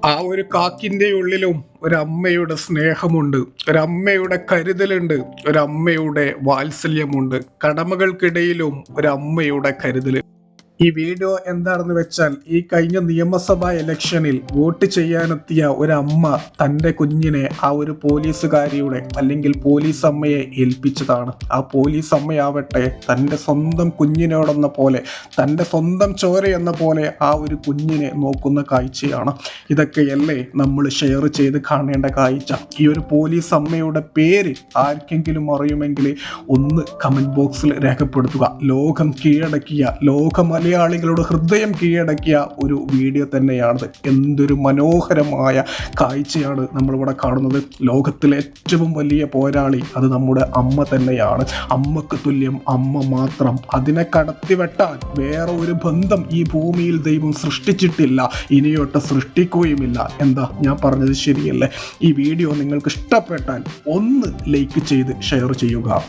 ആ ഒരു കാക്കിന്റെ ഉള്ളിലും ഒരമ്മയുടെ സ്നേഹമുണ്ട്, ഒരമ്മയുടെ കരുതലുണ്ട്, ഒരമ്മയുടെ വാത്സല്യമുണ്ട്. കടമകൾക്കിടയിലും ഒരമ്മയുടെ കരുതൽ. ഈ വീഡിയോ എന്താണെന്ന് വെച്ചാൽ, ഈ കഴിഞ്ഞ നിയമസഭാ ഇലക്ഷനിൽ വോട്ട് ചെയ്യാനെത്തിയ ഒരമ്മ തൻ്റെ കുഞ്ഞിനെ ആ ഒരു പോലീസുകാരിയുടെ അല്ലെങ്കിൽ പോലീസ് അമ്മയെ ഏൽപ്പിച്ചതാണ്. ആ പോലീസ് അമ്മയാവട്ടെ തൻ്റെ സ്വന്തം കുഞ്ഞിനോടെന്ന പോലെ, തൻ്റെ സ്വന്തം ചോരയെന്ന പോലെ ആ ഒരു കുഞ്ഞിനെ നോക്കുന്ന കാഴ്ചയാണ്. ഇതൊക്കെയല്ലേ നമ്മൾ ഷെയർ ചെയ്ത് കാണേണ്ട കാഴ്ച. ഈ ഒരു പോലീസ് അമ്മയുടെ പേര് ആർക്കെങ്കിലും അറിയുമെങ്കിൽ ഒന്ന് കമൻറ്റ് ബോക്സിൽ രേഖപ്പെടുത്തുക. ലോകം കീഴടക്കിയ, മലയാളികളുടെ ഹൃദയം കീഴടക്കിയ ഒരു വീഡിയോ തന്നെയാണത്. എന്തൊരു മനോഹരമായ കാഴ്ചയാണ് നമ്മളിവിടെ കാണുന്നത്. ലോകത്തിലെ ഏറ്റവും വലിയ പോരാളി അത് നമ്മുടെ അമ്മ തന്നെയാണ്. അമ്മക്ക് തുല്യം അമ്മ മാത്രം. അതിനെ കടത്തിവെട്ടാൻ വേറെ ഒരു ബന്ധം ഈ ഭൂമിയിൽ ദൈവം സൃഷ്ടിച്ചിട്ടില്ല, ഇനിയൊട്ട് സൃഷ്ടിക്കുകയുമില്ല. എന്താ ഞാൻ പറഞ്ഞത് ശരിയല്ലേ? ഈ വീഡിയോ നിങ്ങൾക്ക് ഇഷ്ടപ്പെട്ടാൽ ഒന്ന് ലൈക്ക് ചെയ്ത് ഷെയർ ചെയ്യുക.